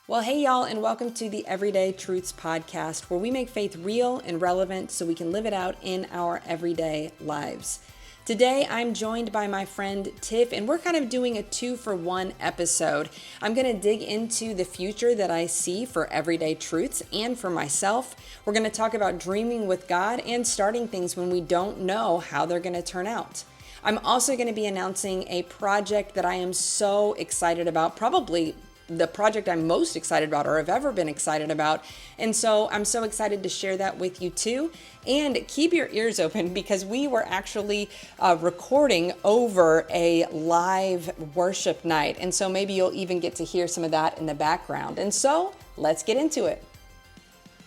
Well, hey y'all, and welcome to the Everyday Truths podcast, where we make faith real and relevant so we can live it out in our everyday lives. Today, I'm joined by my friend Tiff, and we're kind of doing a 2-for-1 episode. I'm going to dig into the future that I see for Everyday Truths and for myself. We're going to talk about dreaming with God and starting things when we don't know how they're going to turn out. I'm also going to be announcing a project that I am so excited about, probably the project I'm most excited about or have ever been excited about. And so I'm so excited to share that with you too. And keep your ears open because we were actually recording over a live worship night. And so maybe you'll even get to hear some of that in the background. And so let's get into it.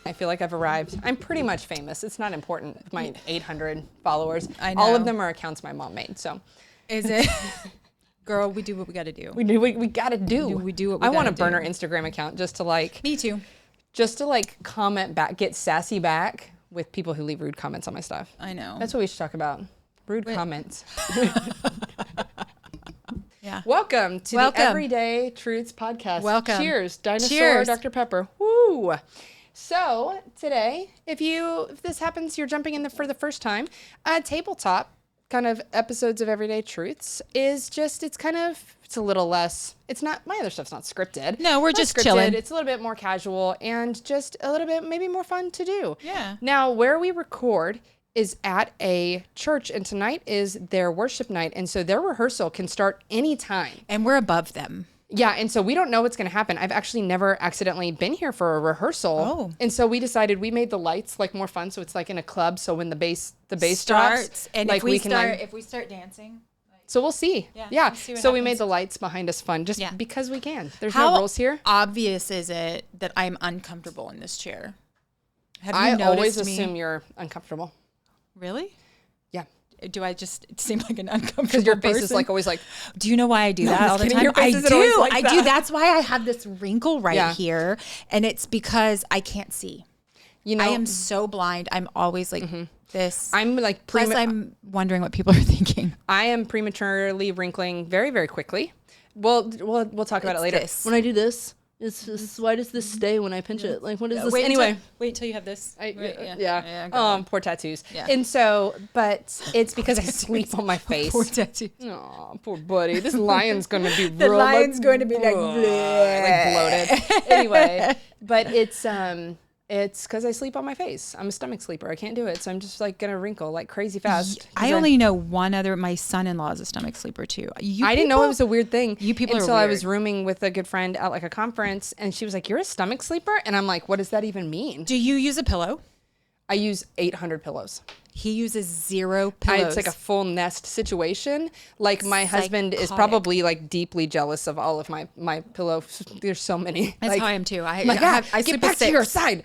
I feel like I've arrived. I'm pretty much famous. It's not important. My 800 followers. I know. All of them are accounts my mom made. So is it? Girl, we do what we got to do. We got to do. We do what we I got to do. want to burn our Instagram account just to like. Me too. Just to like comment back, get sassy back with people who leave rude comments on my stuff. I know. That's what we should talk about. Rude comments. Yeah. Welcome to the Everyday Truths podcast. Welcome. Cheers. Dinosaur Cheers. Dr. Pepper. Woo. So today, if this happens, you're jumping in for the first time, tabletop kind of episodes of Everyday Truths is just, it's a little less, it's not, my other stuff's not scripted. No, we're Not just scripted. chilling. It's a little bit more casual and just a little bit maybe more fun to do. Yeah. Now, where we record is at a church, and tonight is their worship night, and so their rehearsal can start anytime. And we're above them. Yeah, and so we don't know what's going to happen. I've actually never accidentally been here for a rehearsal. Oh. And so we decided we made the lights like more fun, so it's like in a club, so when the bass Starts, drops, and like if we can start like, if we start dancing. so we'll see. Yeah, Yeah. we'll see what So we happens. made the lights behind us fun just Yeah. because we can. There's How no rules here. obvious is it that I'm uncomfortable in this chair? Have you I noticed always me? assume you're uncomfortable. Really? Yeah. Do I just seem like an uncomfortable Because your face person? is like always like, Do you know why I do No, that I'm all just the kidding. time? Your face I isn't always do. like I that. do. That's why I have this wrinkle right Yeah. here, and it's because I can't see. you know, I am so blind. I'm always like this. I'm like, Plus, I'm wondering what people are thinking. I am prematurely wrinkling very, very quickly. We'll talk about it It's later. this. When I do this, why does this stay when I pinch it? Like, what is this? Wait Anyway. wait till you have this. Yeah. go on. Poor tattoos. Yeah. And so, but it's because I sleep on my face. Poor tattoo. Oh, poor buddy. This lion's going to be The real, lion's going to be like, like bloated. Anyway, but it's because I sleep on my face. I'm a stomach sleeper. I can't do it. So I'm just like going to wrinkle like crazy fast. I only know one other. My son-in-law is a stomach sleeper too. I didn't know it was a weird thing. You people are until I weird. was rooming with a good friend at like a conference, and she was like, "You're a stomach sleeper," and I'm like, "What does that even mean?" Do you use a pillow? I use 800 pillows. He uses 0 pillows. It's like a full nest situation. Like my husband is Psychotic. probably like deeply jealous of all of my pillows. There's so many. That's like, how I am too. I get sleep back with to 6. your side.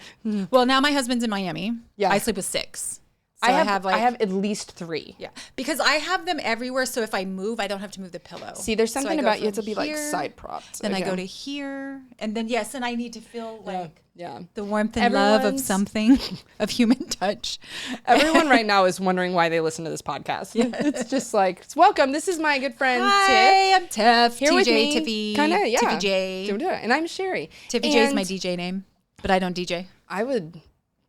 Well, now my husband's in Miami. Yeah. I sleep with 6. So I have at least 3. Yeah, because I have them everywhere. So if I move, I don't have to move the pillow. See, there's So I something go about you have from to be like here, side propped. Then I Okay. go to here, and then and I need to feel like Yeah. the warmth and love of Everyone's- something, of human touch. Everyone right now is wondering why they listen to this podcast. It's just like, welcome. This is my good friend Tiff. Hi, I'm Tiff. Here TJ, with me, Tiffy, kinda, yeah. Tiffy J. And I'm Sherri. Tiffy J is my And DJ name, but I don't DJ. I would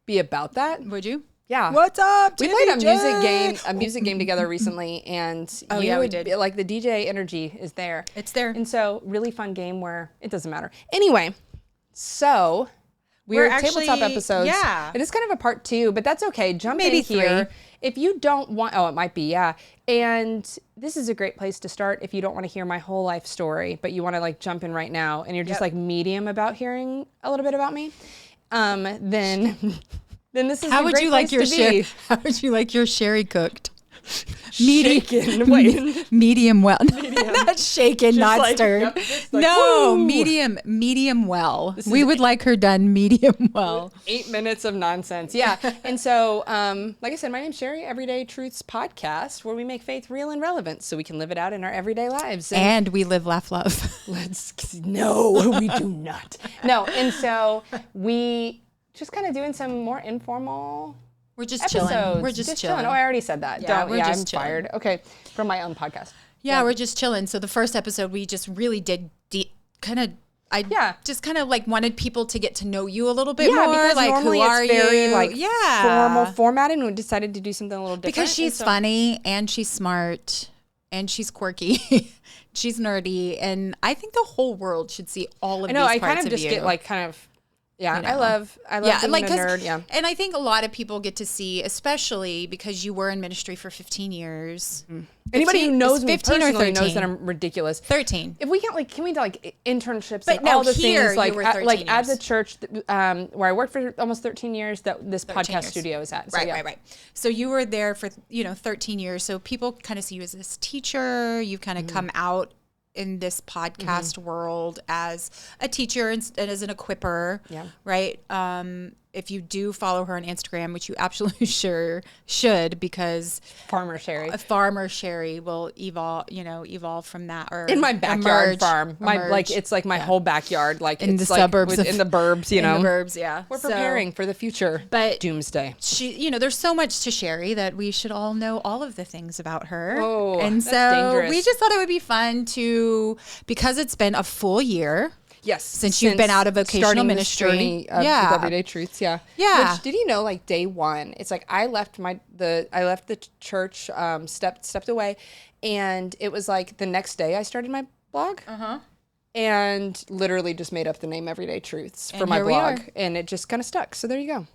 be about that. Would you? Yeah. What's up, We Tiffy played J? a music game together recently, and Oh, you yeah, we would did. be, like the DJ energy is there. It's there. And so really fun game where it doesn't matter. Anyway, so we're at tabletop actually- episodes. yeah. It is kind of a part 2, but that's okay. Jump Maybe in here. 3. If you don't want, it might be, yeah. And this is a great place to start if you don't want to hear my whole life story, but you want to like jump in right now and you're just like medium about hearing a little bit about me. Then this is How a would great you like place your to be. sherry? How would you like your sherry cooked? Shaken. Wait. Medium well. Not shaken, not like, stirred. yep, just like, no, woo. medium well. We would like her done medium well. 8 minutes of nonsense. Yeah. And so, like I said, my name's Sherri, Everyday Truths podcast, where we make faith real and relevant so we can live it out in our everyday lives. And we live, laugh, love. No, we do not. No. And so we just kind of doing some more informal We're just episodes. chilling. We're just chilling. Oh, I already said that. Yeah, we're just I'm chilling. fired. Okay. From my own podcast. Yeah, we're just chilling. So the first episode, we just really did kind of, I just kind of like wanted people to get to know you a little bit more. Because like, normally who are it's very you? like formal formatted, and we decided to do something a little different. Because she's funny and she's smart and she's quirky. She's nerdy. And I think the whole world should see all of these parts of you. I kind of just get like kind of, I love being like, a nerd. Yeah. And I think a lot of people get to see, especially because you were in ministry for 15 years. Anybody who knows me 15 or personally 13? knows that I'm ridiculous. 13. If we can't can we do like internships But and no, all the here things like you were at, 13 like at years. the church where I worked for almost 13 years that this podcast years. studio is at. So, Right. So you were there for, 13 years. So people kind of see you as this teacher. You've kind of come out in this podcast world as a teacher and as an equipper. Yeah. Right. If you do follow her on Instagram, which you absolutely sure should, because Farmer Sherri. Farmer Sherri will evolve from that, or In my backyard emerge, farm. It's like my whole backyard, like in it's the like suburbs, in the burbs, you know. in the burbs, yeah. We're preparing for the future, but doomsday. She, there's so much to Sherri that we should all know all of the things about her. Oh, and that's so dangerous. we just thought it would be fun because it's been a full year. Yes, since you've been out of vocational ministry, journey of with Everyday Truths, yeah. Which, did you know, like day one, it's like I left the church, stepped away, and it was like the next day I started my blog, and literally just made up the name Everyday Truths for my blog, and it just kind of stuck. So there you go.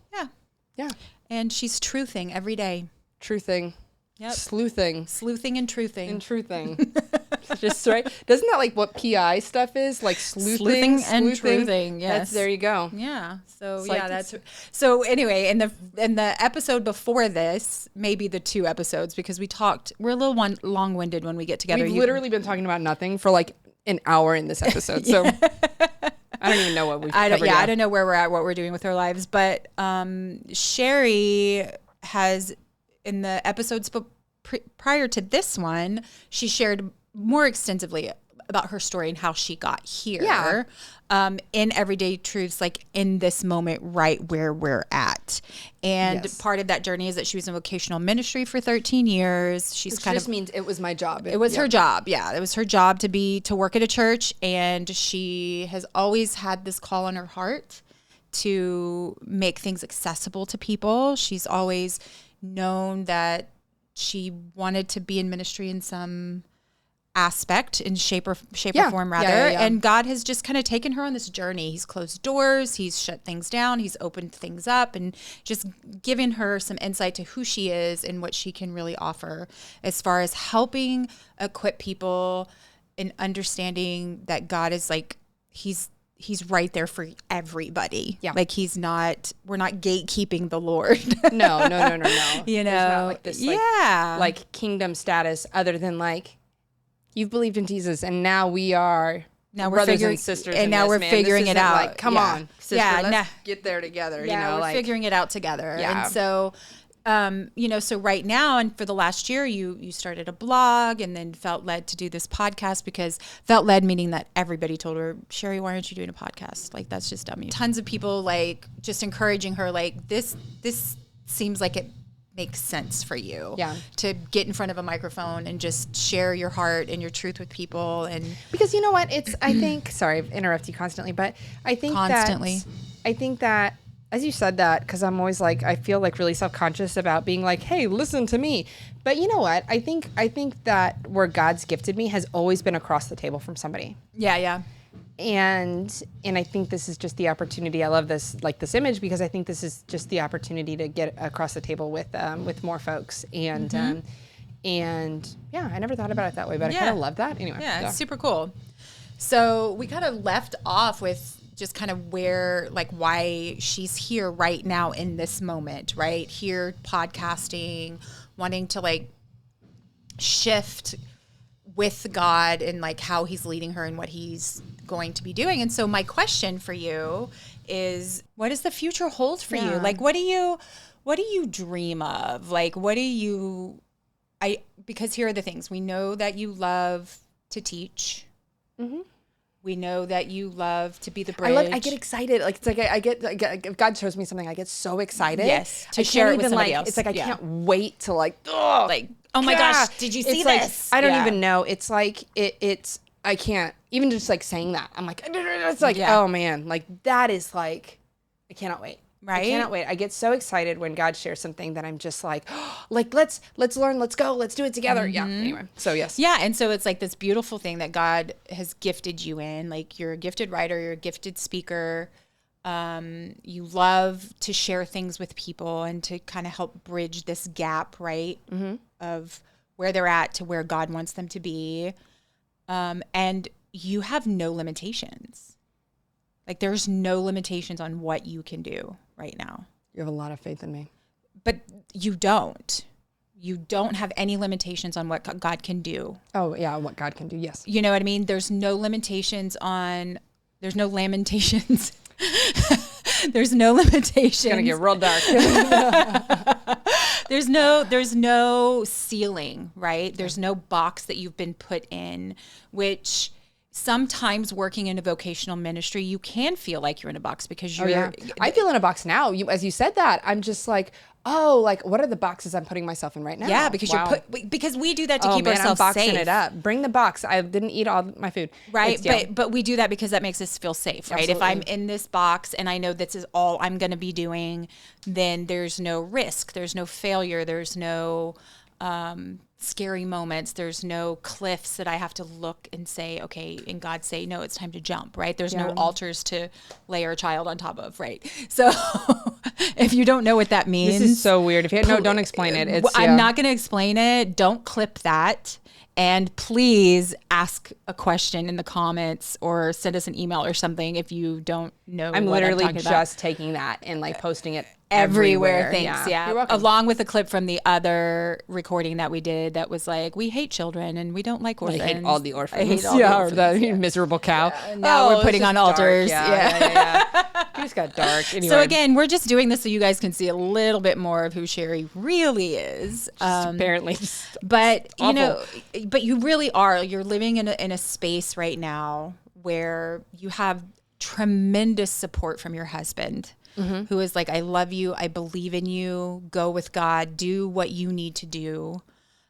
Yeah. And she's truthing every day. Truthing. Yep. Sleuthing and truthing. Just right. Doesn't that like what PI stuff is? Like sleuthing and truthing. Yes. There you go. Yeah. So it's that's so anyway, in the episode before this, maybe the 2 episodes, because we're a little long-winded when we get together. We've literally been talking about nothing for like an hour in this episode. So I don't even know what we've covered. I don't know where we're at, what we're doing with our lives, but Sherri has, in the episodes prior to this one, she shared more extensively about her story and how she got here in Everyday Truths, like in this moment right where we're at. And part of that journey is that she was in vocational ministry for 13 years. Which just means it was my job. It was her job. Yeah. It was her job to work at a church. And she has always had this call on her heart to make things accessible to people. She's always known that she wanted to be in ministry in some aspect, in shape or form rather. And God has just kind of taken her on this journey. He's closed doors, he's shut things down, he's opened things up, and just given her some insight to who she is and what she can really offer as far as helping equip people in understanding that God is like, he's right there for everybody. Yeah. Like we're not gatekeeping the Lord. No. You know, there's not like this like kingdom status other than like, you've believed in Jesus and now we're brothers and sisters. And now we're figuring it out. Like, come on, sister, let's get there together. Yeah, we're figuring it out together. Yeah. And so, so right now, and for the last year, you started a blog and then felt led to do this podcast, because felt led meaning that everybody told her, Sherri, why aren't you doing a podcast? Like, that's just dummy. Tons of people like just encouraging her, like this seems like it makes sense for you to get in front of a microphone and just share your heart and your truth with people. And because you know what, it's, I think, sorry, I interrupt you constantly, but I think that as you said that, because I'm always like, I feel like really self-conscious about being like, hey, listen to me. But you know what? I think that where God's gifted me has always been across the table from somebody. Yeah. And I think this is just the opportunity. I love this image, because I think this is just the opportunity to get across the table with more folks. And I never thought about it that way, but I kind of love that. Anyway. Yeah, it's super cool. So we kind of left off with just kind of why she's here right now in this moment, right? Here podcasting, wanting to shift with God and how he's leading her and what he's going to be doing. And so my question for you is, what does the future hold for you? What do you dream of? Because here are the things. We know that you love to teach. Mm-hmm. We know that you love to be the bridge. I get excited. I get if God shows me something, I get so excited. Yes, to share it with somebody else. It's I can't wait to oh my gosh, did you see this? I don't even know. It's like it's I can't. even just like saying that, I'm like, it's like, oh man, like that is like, I cannot wait. Right? I cannot wait. I get so excited when God shares something that I'm just like, oh, like, let's learn, let's go, let's do it together. Yeah. Anyway. So yes. Yeah. And so it's like this beautiful thing that God has gifted you in. Like you're a gifted writer, you're a gifted speaker. You love to share things with people and to kind of help bridge this gap, right? Of where they're at to where God wants them to be. And you have no limitations. Like there's no limitations on what you can do right now. You have a lot of faith in me. But you don't. You don't have any limitations on what God can do. Oh, yeah, what God can do, yes. You know what I mean? There's no lamentations. There's no limitations. It's going to get real dark. There's no ceiling, right? There's no box that you've been put in, which sometimes working in a vocational ministry, you can feel like you're in a box because you're... I feel in a box now. As you said that, I'm just like, oh, like what are the boxes I'm putting myself in right now? Yeah, because because we do that to keep ourselves I'm boxing safe. it up. Bring the box. I didn't eat all my food. Right, but we do that because that makes us feel safe, right? Absolutely. If I'm in this box and I know this is all I'm going to be doing, then there's no risk, there's no failure, there's no scary moments, there's no cliffs that I have to look and say, okay, and God say, no, it's time to jump, right? There's no altars to lay our child on top of, right? So if you don't know what that means. This is so weird. Don't explain it. I'm not going to explain it. Don't clip that. And please ask a question in the comments or send us an email or something if you don't know. I'm literally just taking that and like posting it everywhere. Thanks. Yeah. You're welcome. Along with a clip from the other recording that we did that was like, we hate children and we don't like orphans. I hate all the orphans. I hate all the orphans. Or the miserable cow. Now we're putting on altars. Yeah. It just got dark. Anyway. So again, we're just doing this so you guys can see a little bit more of who Sherri really is. Apparently. But you know, but you really are. You're living in a space right now where you have tremendous support from your husband, who is like, I love you, I believe in you, go with God, do what you need to do.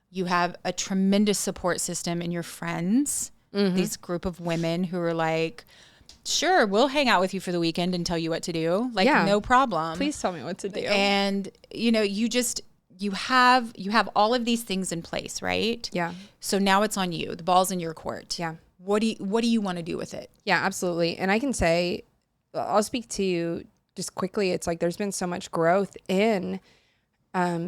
You have a tremendous support system in your friends, these group of women who are like, sure, we'll hang out with you for the weekend and tell you what to do. Like, no problem. Please tell me what to do. And, you know, you have all of these things in place, right? Yeah. So now it's on you. The ball's in your court. Yeah. What do you want to do with it? Yeah, absolutely. And I can say, I'll speak to you just quickly. It's like there's been so much growth in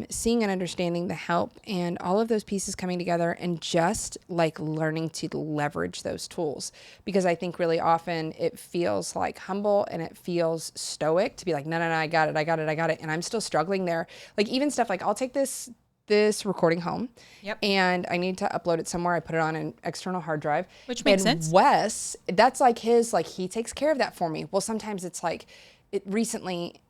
seeing and understanding the help and all of those pieces coming together and just like learning to leverage those tools. Because I think really often it feels like humble and it feels stoic to be like, no, I got it. And I'm still struggling there. Like even stuff like I'll take this recording home and I need to upload it somewhere. I put it on an external hard drive. Which makes sense. Wes, that's like he takes care of that for me. Well, sometimes it's like recently,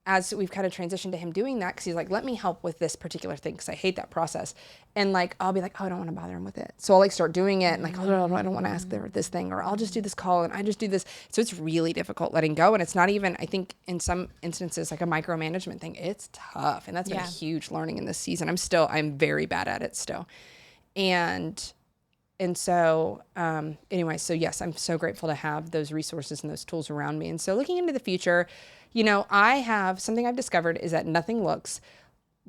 as we've kind of transitioned to him doing that, because he's like, let me help with this particular thing because I hate that process. And like, I'll be like, oh, I don't want to bother him with it. So I'll like start doing it and like, oh, no, I don't want to ask this thing, or I'll just do this call and I just do this. So it's really difficult letting go. And it's not even, I think in some instances, like a micromanagement thing, it's tough. And that's been a huge learning in this season. I'm very bad at it still. And so, anyway, so yes, I'm so grateful to have those resources and those tools around me. And so looking into the future, you know, something I've discovered is that nothing looks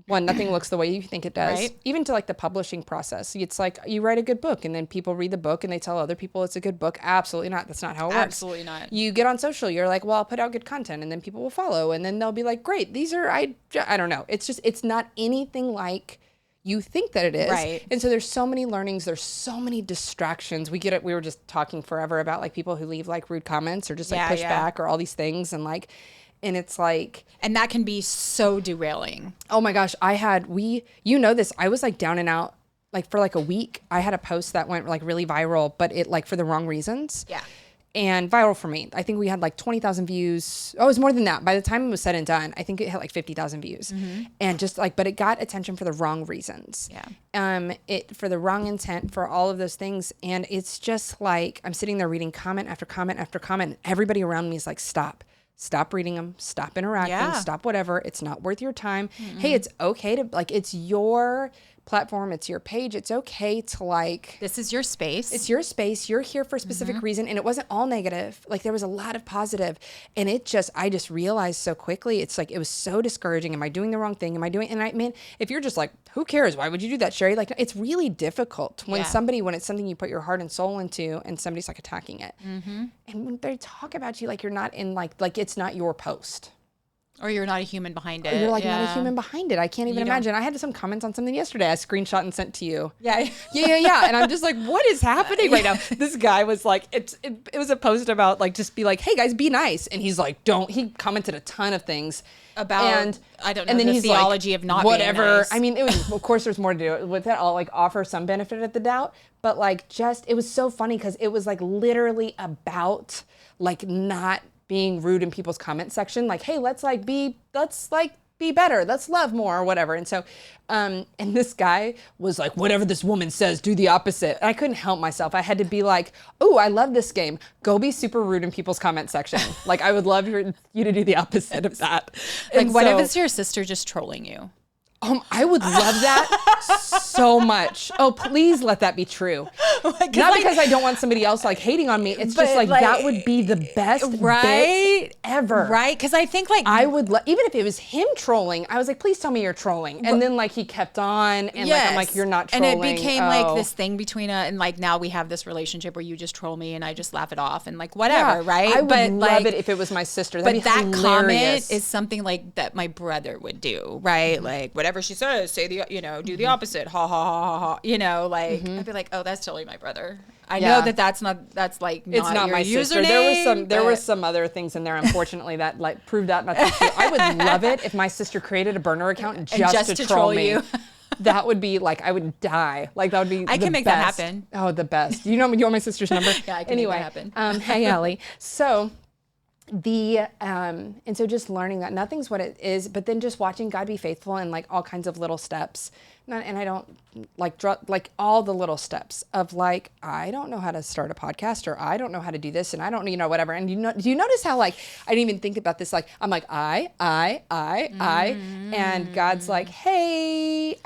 the way you think it does. Right. Even to like the publishing process. It's like you write a good book and then people read the book and they tell other people it's a good book. Absolutely not. That's not how it works. Absolutely not. You get on social, you're like, well, I'll put out good content and then people will follow and then they'll be like, great, I don't know. It's not anything like you think that it is. Right. And so there's so many learnings, there's so many distractions. We were just talking forever about like people who leave like rude comments or just like push back or all these things and it's like... And that can be so derailing. Oh my gosh. This, I was like down and out like for like a week. I had a post that went like really viral, but it like for the wrong reasons. Yeah. And viral for me. I think we had like 20,000 views. Oh, it was more than that. By the time it was said and done, I think it had like 50,000 views. And just like, but it got attention for the wrong reasons. Yeah. For the wrong intent, for all of those things. And it's just like, I'm sitting there reading comment after comment after comment. And everybody around me is like, stop reading them, stop interacting, stop whatever. It's not worth your time. Hey, it's okay to like, it's your platform. It's your page. It's okay to like, This is your space. it's your space. You're here for a specific reason. And it wasn't all negative. Like there was a lot of positive. And I just realized so quickly, it's like, it was so discouraging. Am I doing the wrong thing? And I mean, if you're just like, who cares? Why would you do that, Sherri? Like, it's really difficult when it's something you put your heart and soul into and somebody's like attacking it. And when they talk about you, like you're not in like it's not your post. Or you're not a human behind it. You're like not a human behind it. I can't even imagine. I had some comments on something yesterday I screenshot and sent to you. Yeah. And I'm just like, what is happening right now? This guy was like, it was a post about like, just be like, hey guys, be nice. And he's like, he commented a ton of things about, and I don't know, and then the he's theology like, of not whatever. being nice. I mean, it was, of course there's more to do it with that. I'll like offer some benefit of the doubt, but like it was so funny because it was like literally about like not being rude in people's comment section, like, hey, let's be better, let's love more or whatever. And so, and this guy was like, whatever this woman says, do the opposite. And I couldn't help myself. I had to be like, oh, I love this game. Go be super rude in people's comment section. Like, I would love you to do the opposite of that. Like, what if it's your sister just trolling you? I would love that so much. Oh, please let that be true. Not because I don't want somebody else like hating on me. It's just like that would be the best bit ever. Right? Because I think like I would even if it was him trolling, I was like, please tell me you're trolling. And then like he kept on and like I'm like, you're not trolling. And it became like this thing between and like now we have this relationship where you just troll me and I just laugh it off and like whatever, right? I would love it if it was my sister. That'd but that hilarious. comment is something like that my brother would do, right? Like whatever she says, say do the opposite, ha ha ha ha ha. I'd be like, oh, that's totally my brother. I know that's like not it's not your my username, sister. There were some other things in there, unfortunately, that like proved that not to be true. I would love it if my sister created a burner account just to troll me. That would be like I would die. Like that would be. I can make that happen. Oh, the best. You want my sister's number? Yeah, I can make that happen. Hey, Ellie. So. And so just learning that nothing's what it is, but then just watching God be faithful in like all kinds of little steps. And I don't like all the little steps of like, I don't know how to start a podcast or I don't know how to do this and I don't, whatever. And do you notice how like, I didn't even think about this. Like, I'm like, I, and God's like, hey,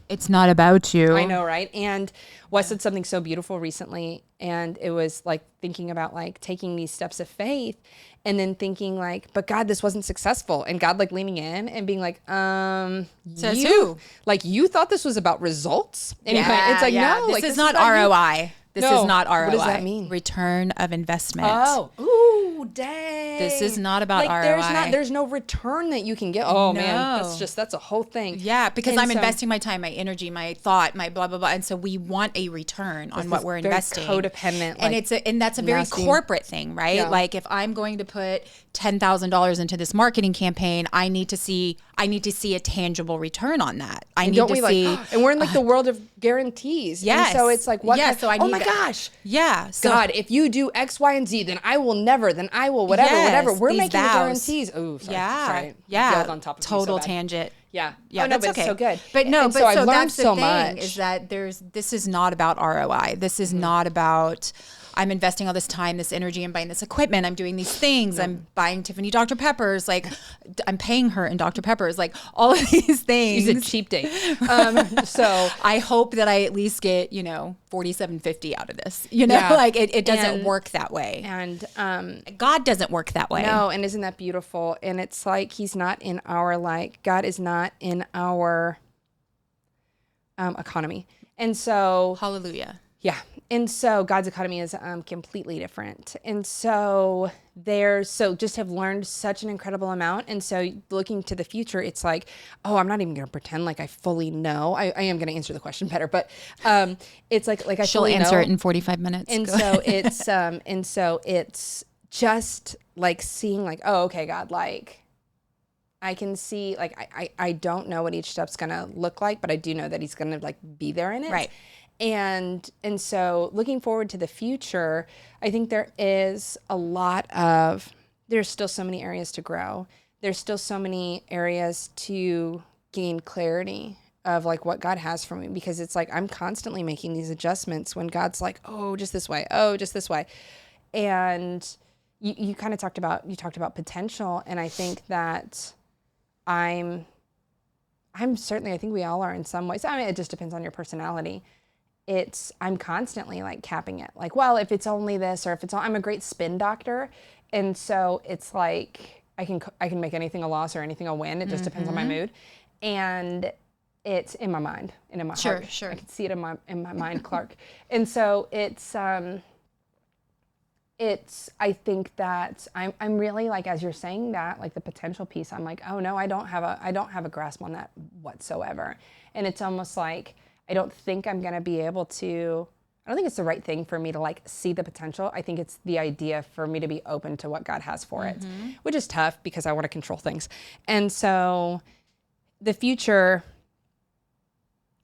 it's not about you. I know. Right. And Wes said something so beautiful recently. And it was like thinking about like taking these steps of faith and then thinking like, but God, this wasn't successful. And God like leaning in and being like, says who? Like you thought this was about results? And it's like, no, this like is not ROI. This is not ROI. What does that mean? Return of investment. Oh, ooh, dang. This is not about like, ROI. There's no return that you can get. Oh man, that's a whole thing. Yeah, because I'm investing my time, my energy, my thought, my blah blah blah, and so we want a return on what we're investing. Codependent, and that's a very corporate thing, right? Yeah. Like if I'm going to put $10,000 into this marketing campaign, I need to see a tangible return on that. I need to see, and we're in like the world of guarantees. Yes. And so it's like what? Yeah. So I need. Oh my gosh. Yeah. So, God, if you do X, Y, and Z, then I will never. Then I will whatever. We're making guarantees. Oh, sorry. Yeah. Sorry. Yeah. On top of total tangent. Yeah. Yeah. That's okay. It's so good. But no. So I've learned that's the so thing much. is that this is not about ROI. This is not about. I'm investing all this time, this energy, I'm buying this equipment, I'm doing these things, I'm buying Tiffany Dr. Peppers, like I'm paying her in Dr. Peppers, like all of these things. She's a cheap date. So I hope that I at least get, $47.50 out of this, like it doesn't work that way. And God doesn't work that way. No, and isn't that beautiful? And it's like he's not in our God is not in our economy. And so hallelujah. Yeah. And so God's economy is completely different. And so just have learned such an incredible amount. And so looking to the future, it's like, oh, I'm not even going to pretend like I fully know. I am going to answer the question better, but it's like I she'll answer it in 45 minutes. And so it's just like seeing like, oh, okay, God, like I can see like I don't know what each step's going to look like, but I do know that he's going to like be there in it. Right. And so looking forward to the future, I think there's still so many areas to grow. There's still so many areas to gain clarity of like what God has for me, because it's like I'm constantly making these adjustments when God's like, oh, just this way. Oh, just this way. And you kind of talked about potential. And I think that I'm I think we all are in some ways. I mean, it just depends on your personality. I'm constantly like capping it. Like, well, if it's only this, or if it's I'm a great spin doctor. And so it's like, I can make anything a loss or anything a win. It just depends on my mood. And it's in my mind and in my heart. Sure. I can see it in my mind, Clark. And so I think that I'm really like, as you're saying that, like the potential piece, I'm like, oh no, I don't have a grasp on that whatsoever. And it's almost like, I don't think I'm going to be able to, I don't think it's the right thing for me to like see the potential. I think it's the idea for me to be open to what God has for it, which is tough because I want to control things. And so the future,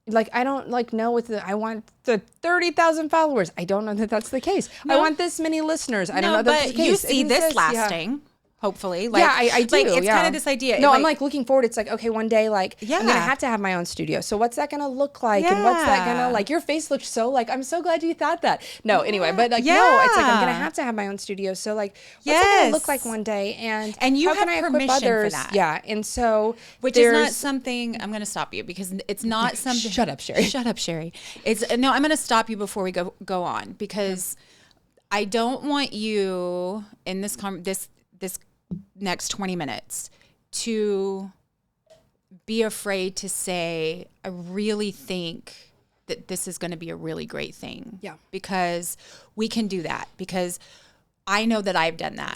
like, I don't like know I want the 30,000 followers. I don't know that that's the case. No. I want this many listeners. I don't know that that's the case. You see this lasting. Hopefully. Like, yeah, I do. Like, it's kind of this idea. No, like, I'm like looking forward. It's like, okay, one day, like, I'm going to have to have my own studio. So what's that going to look like? And what's that going to, like, your face looks so, like, I'm so glad you thought that. No, anyway, but like, no, it's like, I'm going to have my own studio. So like, what's that going to look like one day? And you how have can I permission equip others? For that. Yeah. And so which is not something, I'm going to stop you because it's not something. Shut up, Sherri. Shut up, Sherri. I'm going to stop you before we go on because I don't want you in this next 20 minutes to be afraid to say, I really think that this is going to be a really great thing. Yeah. Because we can do that because I know that I've done that.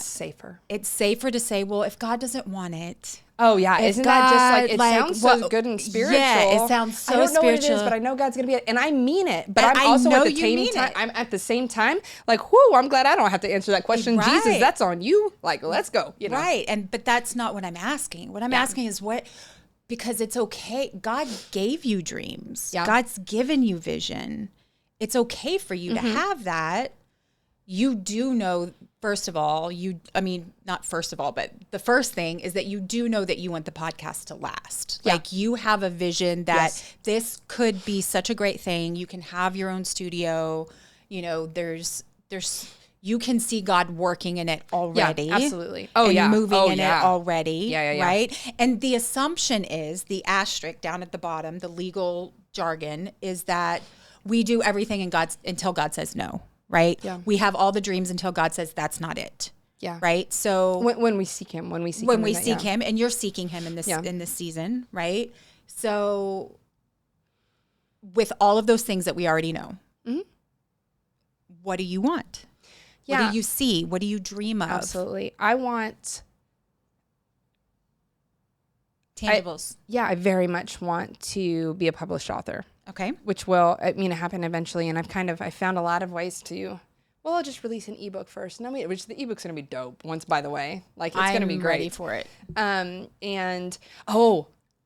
It's safer to say, well, if God doesn't want it. Oh yeah, isn't that just like, it sounds so good and spiritual? Yeah, it sounds so spiritual. I don't know what it is, but I know God's going to be it. And I mean it. But I'm also at the same time, like, whoo, I'm glad I don't have to answer that question. Right. Jesus, that's on you. Like, let's go. You know? Right. But that's not what I'm asking. What I'm asking is because it's okay. God gave you dreams. Yeah. God's given you vision. It's okay for you to have that. You do know, first of all, not first of all, but the first thing is that you do know that you want the podcast to last. Yeah. Like you have a vision that this could be such a great thing. You can have your own studio. You know, there's you can see God working in it already. Yeah, absolutely. Moving in it already. Yeah. Right. And the assumption is the asterisk down at the bottom, the legal jargon is that we do everything until God says no. Right? Yeah. We have all the dreams until God says that's not it. Yeah. Right? So when we seek him, when we seek him, and you're seeking him in this season, right? So with all of those things that we already know, what do you want? Yeah. What do you see? What do you dream of? Absolutely. I want tangibles. I very much want to be a published author. Okay. Which will, happen eventually. And I found a lot of ways to, I'll just release an ebook first. Which the ebook's going to be dope once, by the way. Like, it's going to be great. I'm ready for it.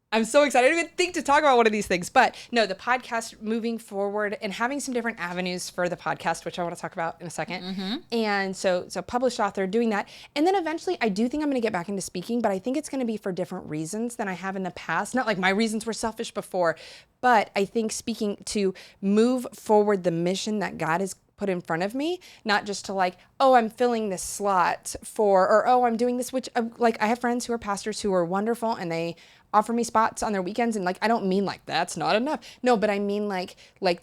I'm so excited. I didn't even think to talk about one of these things. But no, the podcast moving forward and having some different avenues for the podcast, which I want to talk about in a second. And so published author, doing that. And then eventually I do think I'm going to get back into speaking, but I think it's going to be for different reasons than I have in the past. Not like my reasons were selfish before, but I think speaking to move forward the mission that God has put in front of me, not just to like, oh, I'm filling this slot or oh, I'm doing this, which like I have friends who are pastors who are wonderful and they offer me spots on their weekends. And like, I don't mean like that's not enough. No, but I mean like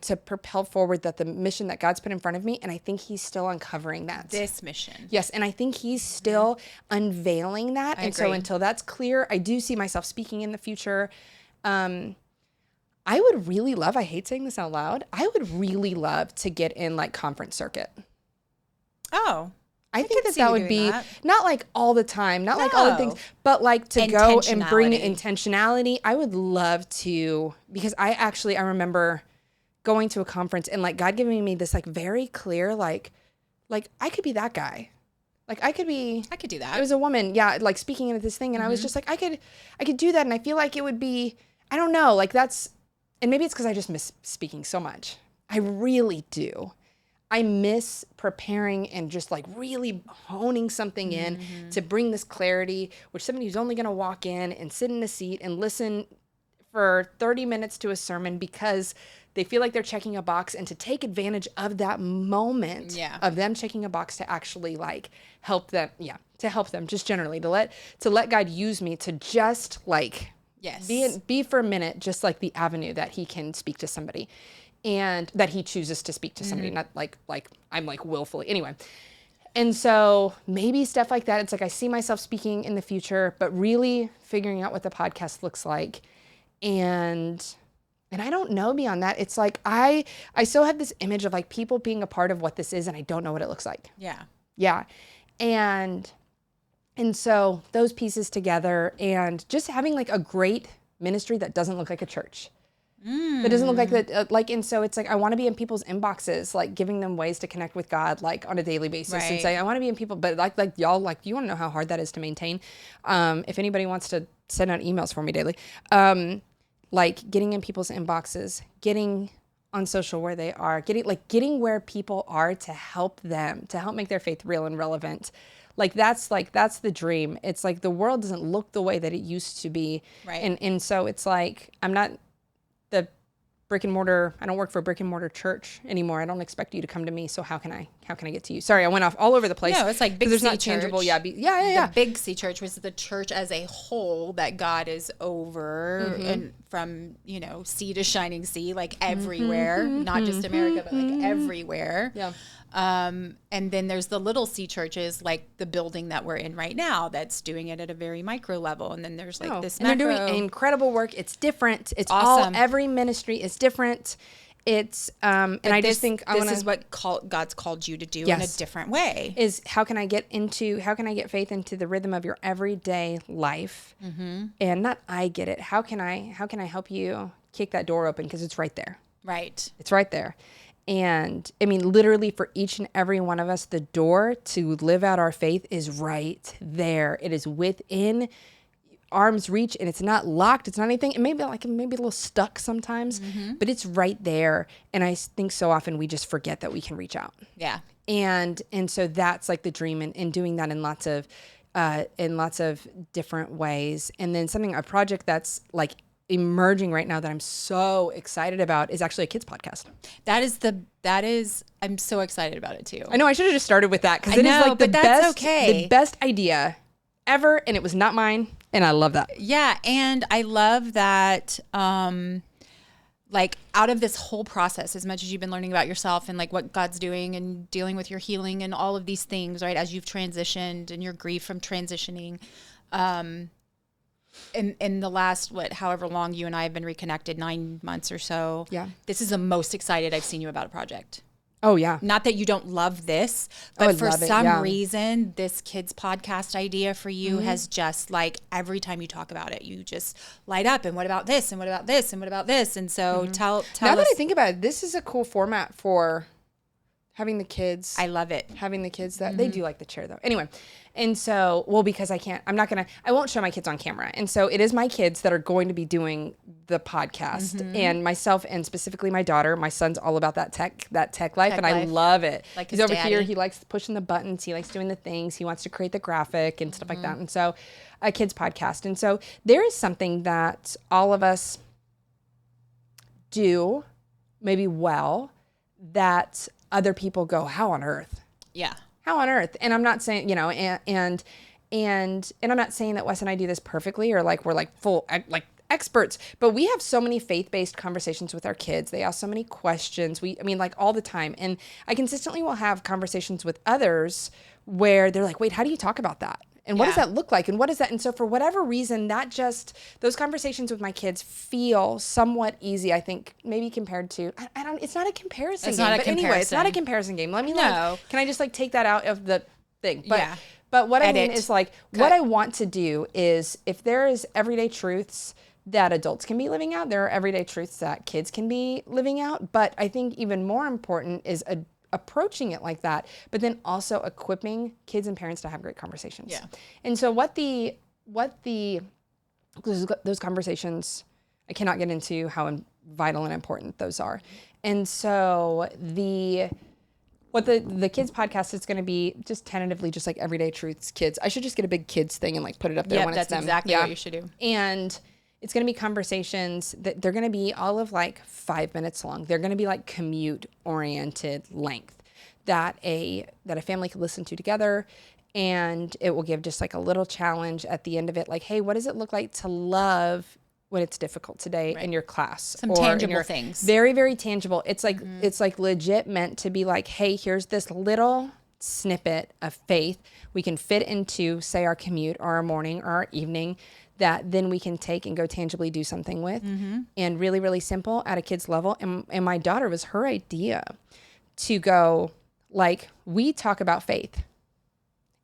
to propel forward the mission that God's put in front of me. And I think he's still uncovering that. This mission. Yes. And I think he's still unveiling that. And so until that's clear, I do see myself speaking in the future. I would really love, I hate saying this out loud, I would really love to get in like conference circuit. Oh. I think that would be not like all the time, not like all the things, but like to go and bring intentionality. I would love to, because I remember going to a conference and like God giving me this like very clear, like I could be that guy. Like I could do that. It was a woman. Yeah. Like speaking at this thing. And I was just like, I could do that. And I feel like it would be, I don't know, like and maybe it's because I just miss speaking so much. I really do. I miss preparing and just like really honing something in to bring this clarity, which somebody who's only going to walk in and sit in a seat and listen for 30 minutes to a sermon because they feel like they're checking a box, and to take advantage of that moment of them checking a box to actually like help them. Yeah. To help them just generally to let God use me to just like, Yes. Be for a minute just like the avenue that he can speak to somebody, and that he chooses to speak to somebody, not like I'm like willfully. Anyway. And so maybe stuff like that. It's like I see myself speaking in the future, but really figuring out what the podcast looks like. And I don't know beyond that. It's like I still have this image of like people being a part of what this is, and I don't know what it looks like. Yeah. Yeah. And so those pieces together, and just having like a great ministry that doesn't look like a church. That doesn't look like that. And so it's like, I want to be in people's inboxes, like giving them ways to connect with God, like on a daily basis, and say, I want to be in people, but like y'all, like, you want to know how hard that is to maintain. If anybody wants to send out emails for me daily, like getting in people's inboxes, getting on social where they are, getting where people are to help them, to help make their faith real and relevant. That's the dream. It's like the world doesn't look the way that it used to be. Right. And so it's like, I'm not the brick and mortar. I don't work for a brick and mortar church anymore. I don't expect you to come to me. So how can I get to you? Sorry, I went off all over the place. No, it's like Big there's C not tangible. Church. Yeah. The Big C Church was the church as a whole that God is over, and from sea to shining sea, like everywhere, not just America, but like everywhere. Yeah. And then there's the little C churches, like the building that we're in right now, that's doing it at a very micro level. And then there's like this macro. And they're doing incredible work. It's different. It's awesome. Every ministry is different. It's, and I just think this is what God's called you to do in a different way. Is how can I get faith into the rhythm of your everyday life? And not I get it. How can I help you kick that door open? Because it's right there. Right. It's right there. And I mean, literally for each and every one of us, the door to live out our faith is right there. It is within arm's reach, and it's not locked. It's not anything. It may be a little stuck sometimes, but it's right there. And I think so often we just forget that we can reach out. Yeah. And so that's like the dream, and doing that in lots of different ways. And then a project that's like emerging right now that I'm so excited about is actually a kids podcast. I'm so excited about it too. I know I should have just started with that, because it is like the best idea ever, and it was not mine, and I love that. Yeah, and I love that like out of this whole process, as much as you've been learning about yourself and like what God's doing and dealing with your healing and all of these things, right, as you've transitioned and your grief from transitioning, in the last, however long you and I have been reconnected, 9 months or so. Yeah. This is the most excited I've seen you about a project. Oh, yeah. Not that you don't love this, but for some reason, this kids podcast idea for you has just like, every time you talk about it, you just light up. And what about this? And what about this? And what about this? And so tell now us. That I think about it, this is a cool format for having the kids. I love it. Having the kids that they do like the chair though. Anyway. And so, because I won't show my kids on camera. And so it is my kids that are going to be doing the podcast, and myself, and specifically my daughter. My son's all about that tech life, and I love it. Like he's over here. He likes pushing the buttons. He likes doing the things. He wants to create the graphic and stuff like that. And so a kids podcast. And so there is something that all of us do maybe well that other people go, how on earth? Yeah. How on earth? And I'm not saying, and I'm not saying that Wes and I do this perfectly, or like we're like full like experts, but we have so many faith-based conversations with our kids. They ask so many questions. Like all the time. And I consistently will have conversations with others where they're like, wait, how do you talk about that? And what does that look like? And what is that? And so for whatever reason, those conversations with my kids feel somewhat easy, I think, maybe compared to, it's not a comparison game. Anyway, it's not a comparison game. Let me know. Can I just like take that out of the thing? But what I mean is like, what I want to do is, if there is everyday truths that adults can be living out, there are everyday truths that kids can be living out. But I think even more important is approaching it like that, but then also equipping kids and parents to have great conversations. Yeah. And so those conversations, I cannot get into how vital and important those are. And so what the kids podcast is going to be, just tentatively, just like everyday truths, kids. I should just get a big kids thing and like put it up there when it's them. That's exactly what you should do. And it's going to be conversations that they're going to be all of like 5 minutes long. They're going to be like commute oriented length that a family could listen to together. And it will give just like a little challenge at the end of it. Like, hey, what does it look like to love when it's difficult today in your class? Some tangible things. Very, very tangible. It's like, it's like legit meant to be like, hey, here's this little snippet of faith we can fit into, say, our commute or our morning or our evening, that then we can take and go tangibly do something with. And really, really simple at a kid's level. And my daughter, was her idea to go, like, we talk about faith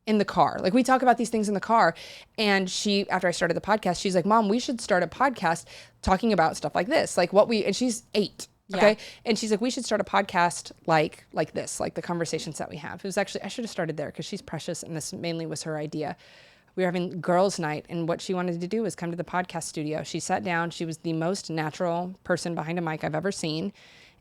in the car. Like, we talk about these things in the car. And she, after I started the podcast, she's like, Mom, we should start a podcast talking about stuff like this. Like and she's 8. Okay. And she's like, we should start a podcast like this, like the conversations that we have. It was actually, I should have started there because she's precious. And this mainly was her idea. We were having girls' night, and what she wanted to do was come to the podcast studio. She sat down. She was the most natural person behind a mic I've ever seen.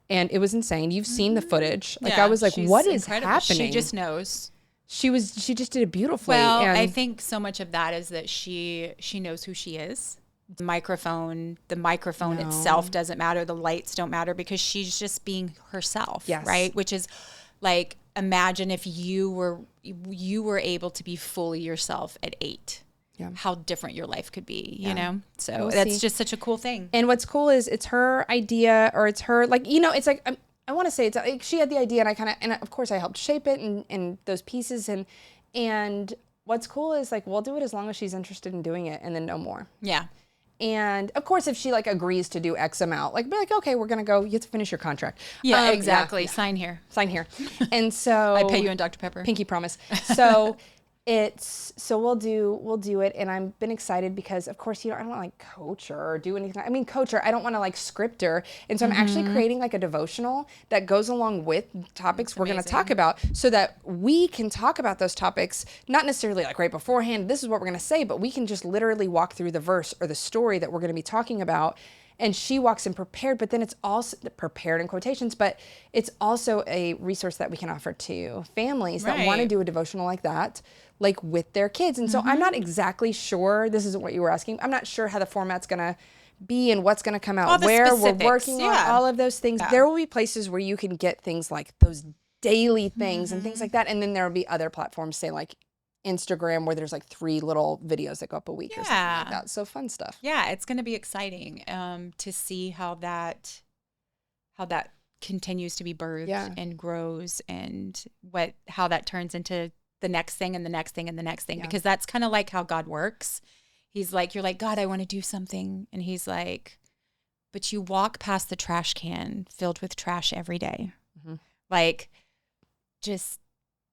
And it was insane. You've seen the footage. Like, I was like, what is happening? She just knows. She just did it beautifully. Well, I think so much of that is that she knows who she is. The microphone itself doesn't matter. The lights don't matter, because she's just being herself. Yes. Right. Which is like, imagine if you were able to be fully yourself at 8. Yeah. How different your life could be, you know? So that's just such a cool thing. And what's cool is it's her idea, or it's her, like, it's like, I want to say it's like she had the idea, and of course I helped shape it and those pieces. And what's cool is, like, we'll do it as long as she's interested in doing it, and then no more. Yeah. And of course, if she like agrees to do X amount, like, be like, okay, we're going to go, you have to finish your contract. Yeah, exactly. Yeah. Sign here. And so I pay you in Dr. Pepper. Pinky promise. So we'll do it. And I've been excited because, of course, I don't want to like coach her or do anything. I mean, coach her, I don't want to like script her. And so I'm actually creating like a devotional that goes along with topics we're going to talk about, so that we can talk about those topics, not necessarily like right beforehand, this is what we're going to say, but we can just literally walk through the verse or the story that we're going to be talking about. And she walks in prepared, but then it's also prepared in quotations, but it's also a resource that we can offer to families that want to do a devotional like that, like with their kids. And so I'm not exactly sure, this isn't what you were asking, I'm not sure how the format's going to be and what's going to come out, where specifics. We're working on all of those things. There will be places where you can get things like those daily things and things like that. And then there will be other platforms, say like Instagram, where there's like 3 little videos that go up a week or something like that. So fun stuff. Yeah, it's going to be exciting to see how that continues to be birthed and grows, and how that turns into the next thing and the next thing and the next thing, because that's kind of like how God works. He's like, you're like, God, I want to do something. And he's like, but you walk past the trash can filled with trash every day. Like, just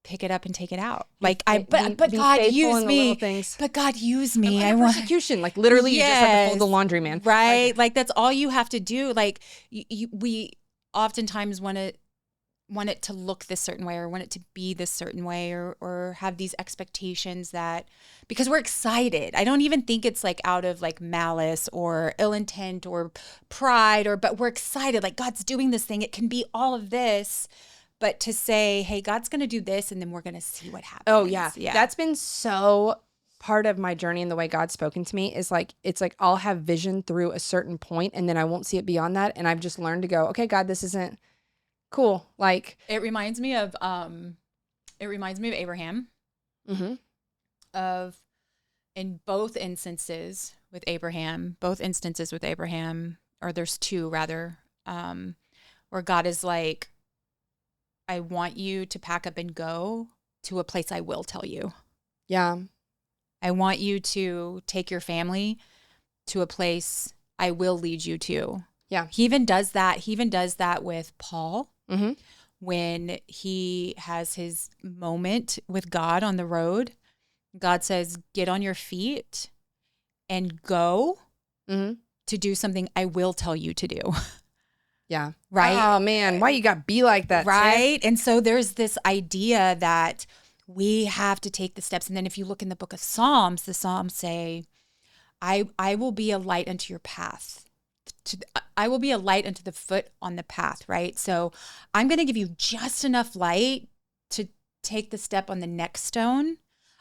pick it up and take it out. Like, but God used me. But God used me. I want persecution. Like, literally, you just have to fold the laundry, man. Right. Like that's all you have to do. Like, we oftentimes want it to look this certain way, or want it to be this certain way, or have these expectations that, because we're excited. I don't even think it's like out of like malice or ill intent or pride, but we're excited. Like, God's doing this thing. It can be all of this. But to say, hey, God's going to do this, and then we're going to see what happens. Oh, yeah. That's been so part of my journey, and the way God's spoken to me is like, it's like I'll have vision through a certain point, and then I won't see it beyond that. And I've just learned to go, okay, God, this isn't cool. Like, it reminds me of Abraham. In both instances with Abraham, or there's 2 rather, where God is like, I want you to pack up and go to a place I will tell you. Yeah. I want you to take your family to a place I will lead you to. Yeah. He even does that with Paul when he has his moment with God on the road. God says, get on your feet and go to do something I will tell you to do. Yeah. Right. Oh man, why you got to be like that? Right. And so there's this idea that we have to take the steps. And then if you look in the book of Psalms, the Psalms say, I will be a light unto your path. I will be a light unto the foot on the path. Right. So I'm going to give you just enough light to take the step on the next stone.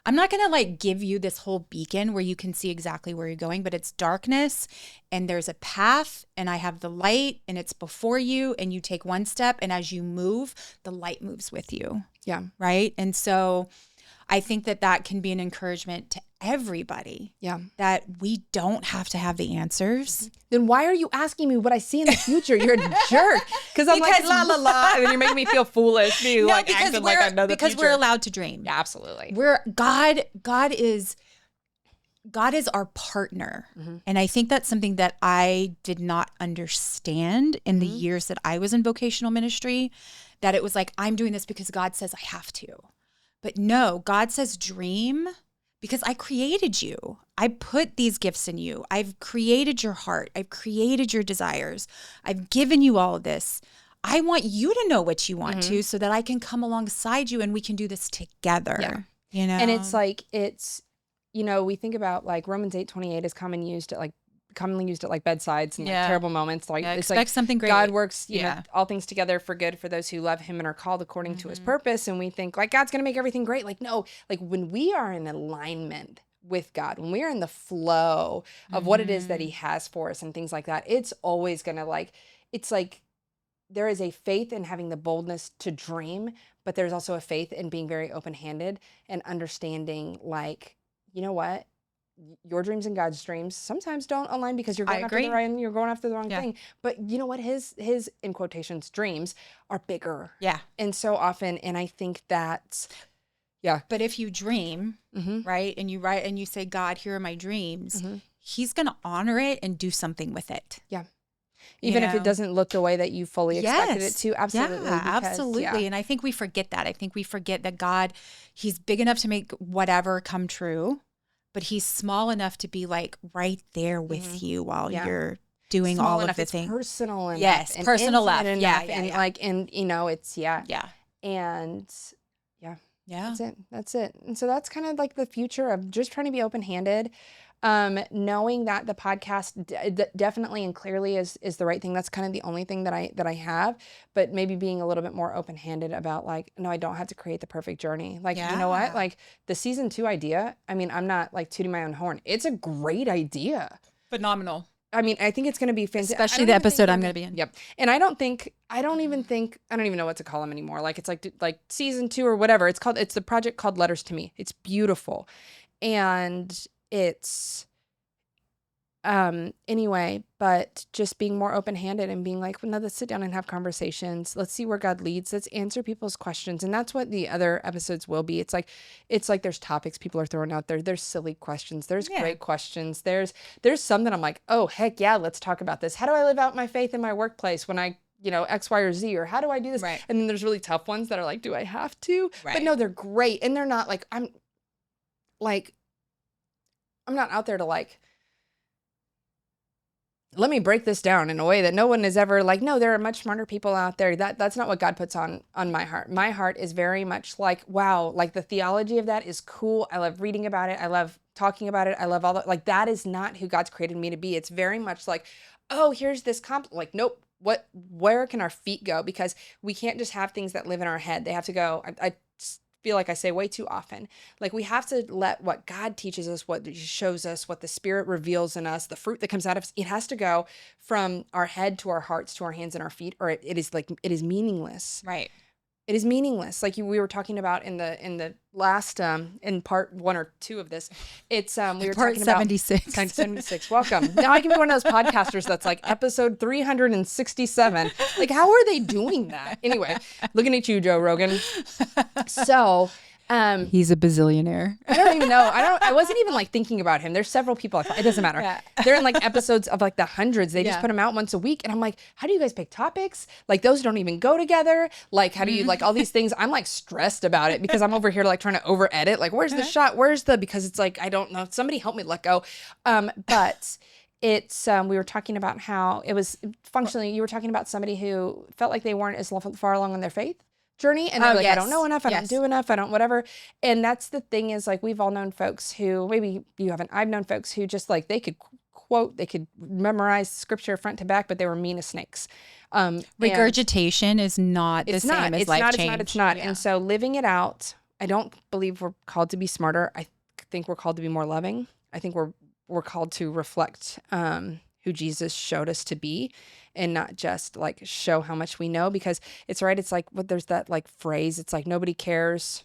I'm not going to like give you this whole beacon where you can see exactly where you're going, but it's darkness and there's a path and I have the light and it's before you and you take one step and as you move, the light moves with you. Yeah. Right. And so I think that can be an encouragement to everybody. Yeah. That we don't have to have the answers. Then why are you asking me what I see in the future? You're a jerk. Because I'm like, la, la, la. And then you're making me feel foolish. Acting like I know the future. We're allowed to dream. Yeah, absolutely. God is our partner. And I think that's something that I did not understand in the years that I was in vocational ministry, that it was like, I'm doing this because God says I have to. But no, God says dream because I created you. I put these gifts in you. I've created your heart. I've created your desires. I've given you all of this. I want you to know what you want to, so that I can come alongside you and we can do this together. Yeah. You know? And it's like, we think about like Romans 8:28 is commonly used at like bedsides and like terrible moments. Like it's expect like something great. God works, you know, all things together for good for those who love him and are called according to his purpose. And we think like God's going to make everything great. Like, no, like when we are in alignment with God, when we are in the flow of what it is that he has for us and things like that, it's always going to it's like there is a faith in having the boldness to dream, but there's also a faith in being very open-handed and understanding like, you know what? Your dreams and God's dreams sometimes don't align because you're going after the wrong thing. But you know what? His in quotations dreams are bigger. Yeah. And so often, and I think that, But if you dream, right, and you write and you say, God, here are my dreams, he's going to honor it and do something with it. Yeah. Even if it doesn't look the way that you fully expected it to. Absolutely. Yeah, absolutely. And I think we forget that. I think we forget that God, he's big enough to make whatever come true, but he's small enough to be like right there with you while you're doing small all enough, of the it's things. Personal enough. Yes, and personal enough. And like, and you know, it's, And that's it. And so that's kind of like the future of just trying to be open-handed. Knowing that the podcast definitely and clearly is the right thing. That's kind of the only thing that I have, but maybe being a little bit more open-handed about like, no, I don't have to create the perfect journey. Like, you know what? Like the season 2 idea, I mean, I'm not like tooting my own horn. It's a great idea. Phenomenal. I mean, I think it's going to be fantastic. Especially the episode I'm going to be in. Yep. And I don't even know what to call them anymore. Like it's like season 2 or whatever. It's the project called Letters to Me. It's beautiful. And it's anyway, but just being more open-handed and being like, well, no, let's sit down and have conversations. Let's see where God leads. Let's answer people's questions. And that's what the other episodes will be. It's like there's topics people are throwing out there. There's silly questions. There's great questions. There's some that I'm like, oh, heck yeah, let's talk about this. How do I live out my faith in my workplace when I, X, Y, or Z, or how do I do this? Right. And then there's really tough ones that are like, do I have to? Right. But no, they're great. And they're not like, I'm not out there to like, let me break this down in a way that no one is ever like, no, there are much smarter people out there. That's not what God puts on my heart. My heart is very much like, wow, like the theology of that is cool. I love reading about it. I love talking about it. I love all that. Like that is not who God's created me to be. It's very much like, oh, here's this like, nope. Where can our feet go? Because we can't just have things that live in our head. They have to go. I feel like I say way too often, like we have to let what God teaches us, what he shows us, what the Spirit reveals in us, the fruit that comes out of us, it has to go from our head to our hearts to our hands and our feet, or it is meaningless. Right. It is meaningless. Like we were talking about in the last in part 1 or 2 of this. It's we were part talking 76. About 76. Welcome. Now I can be one of those podcasters that's like episode 367. Like how are they doing that? Anyway, looking at you, Joe Rogan. So he's a bazillionaire. I don't even know. I wasn't even like thinking about him. There's several people. It doesn't matter. Yeah. They're in like episodes of like the hundreds. They just put them out once a week. And I'm like, how do you guys pick topics? Like those don't even go together. Like, how do you like all these things? I'm like stressed about it because I'm over here like trying to over edit. Like, where's the shot? Because it's like, I don't know. Somebody help me let go. But it's, we were talking about how it was functionally, you were talking about somebody who felt like they weren't as far along in their faith journey, and they're like, I don't know enough, I don't do enough, I don't whatever. And that's the thing is like we've all known folks who, maybe you haven't, I've known folks who just like they could quote, they could memorize scripture front to back, but they were mean as snakes. Regurgitation is not the same as life change. It's not. And so living it out, I don't believe we're called to be smarter. I think we're called to be more loving. I think we're called to reflect who Jesus showed us to be, and not just like show how much we know, because it's right. It's like, there's that like phrase. It's like, nobody cares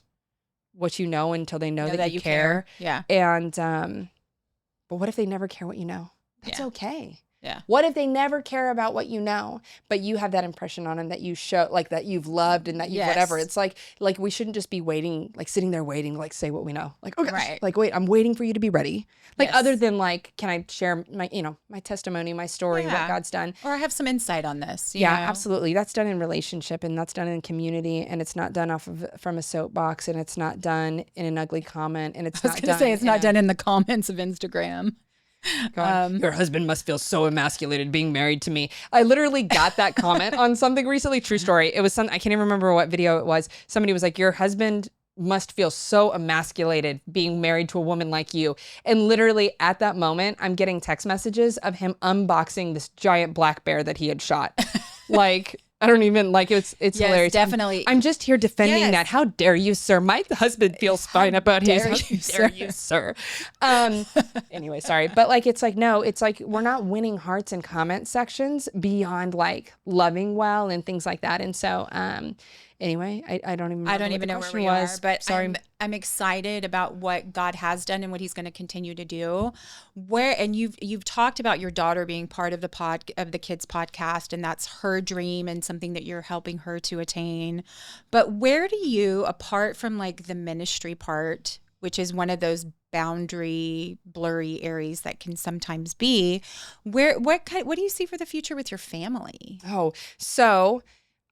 what you know until they know that you care. care. Yeah. And, but what if they never care what you know? That's okay. Yeah. What if they never care about what you know, but you have that impression on them that you show, like that you've loved and that you've whatever. It's like we shouldn't just be waiting, like sitting there waiting, like say what we know. Like, okay, right. like, wait, I'm waiting for you to be ready. Like other than like, can I share my, my testimony, my story, what God's done. Or I have some insight on this. You know? Absolutely. That's done in relationship and that's done in community and it's not done from a soapbox and it's not done in an ugly comment and it's not done. It's not done in the comments of Instagram. Your husband must feel so emasculated being married to me. I literally got that comment on something recently. True story. It was I can't even remember what video it was. Somebody was like, your husband must feel so emasculated being married to a woman like you. And literally at that moment, I'm getting text messages of him unboxing this giant black bear that he had shot. Like, I don't even like it's hilarious. Definitely. I'm just here defending that. How dare you, sir? My husband feels fine about his. How dare you, sir? Anyway, sorry. But like, it's like, no, it's like, we're not winning hearts in comment sections beyond like loving well and things like that. And so, anyway, I don't even know where we are, but sorry. I'm excited about what God has done and what he's going to continue to do. And you've talked about your daughter being part of the kids podcast, and that's her dream and something that you're helping her to attain. But where do you, apart from like the ministry part, which is one of those boundary blurry areas that can sometimes be, what do you see for the future with your family? Oh, so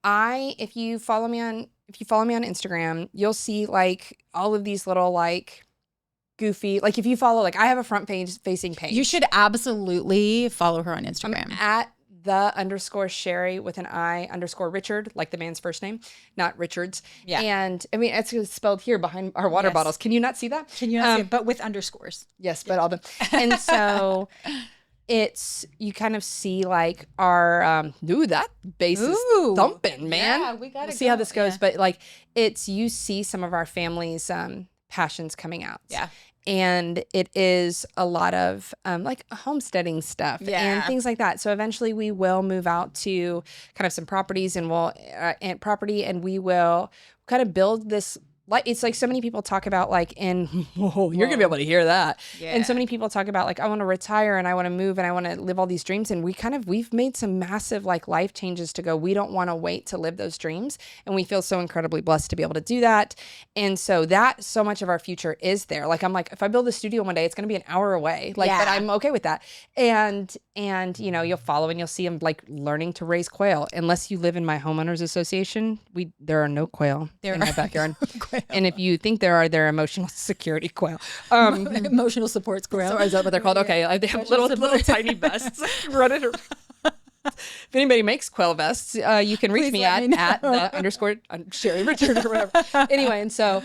if you follow me on Instagram, you'll see like all of these little like goofy, like if you follow, like I have a front facing page. You should absolutely follow her on Instagram. I'm at _Sherri with an I _Richard, like the man's first name, not Richards. Yeah. And I mean, it's spelled here behind our water bottles. Can you not see that? Can you not see it? But with underscores. Yes, but all the, and so you kind of see like our, that bass is thumping, man. Yeah, we gotta see how this goes. Yeah. But like you see some of our family's passions coming out. Yeah. And it is a lot of like homesteading stuff and things like that. So eventually we will move out to kind of some properties and we will kind of build this. Like it's like so many people talk about like you're gonna be able to hear that. Yeah. And so many people talk about like I want to retire and I want to move and I want to live all these dreams, and we've made some massive like life changes to go. We don't want to wait to live those dreams, and we feel so incredibly blessed to be able to do that. And so so much of our future is there. Like I'm like, if I build a studio one day, it's gonna be an hour away. Like, but I'm okay with that. And you know, you'll follow and you'll see them like learning to raise quail. Unless you live in my homeowners association, there are no quail in my backyard. And if you think they're emotional security quail. Emotional support quail. So is that what they're called? Okay. They have little tiny vests running around. If anybody makes quail vests, you can reach me at the _Sherri Richard or whatever. Anyway, and so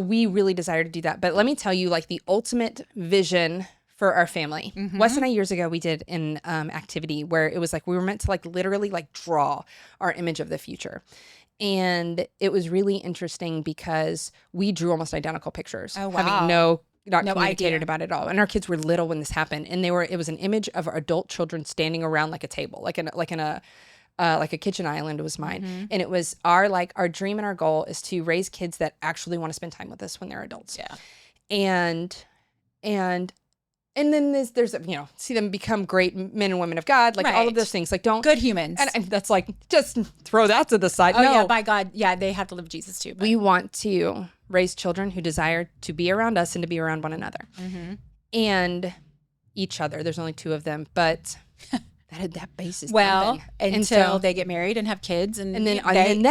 we really desire to do that. But let me tell you, like the ultimate vision for our family. Mm-hmm. Wes and I years ago, we did an activity where it was like we were meant to like literally like draw our image of the future. And it was really interesting because we drew almost identical pictures, having not communicated about it at all. And our kids were little when this happened, and it was an image of our adult children standing around like a table, like a kitchen island was mine. Mm-hmm. And it was our dream and our goal is to raise kids that actually want to spend time with us when they're adults. Yeah. And then there's see them become great men and women of God, like all of those things, like good humans. And that's like, just throw that to the side. Oh, no. Yeah, by God. Yeah, they have to live Jesus too. But. We want to raise children who desire to be around us and to be around one another. Mm-hmm. And each other. There's only two of them, but that base is until they get married and have kids, and then them.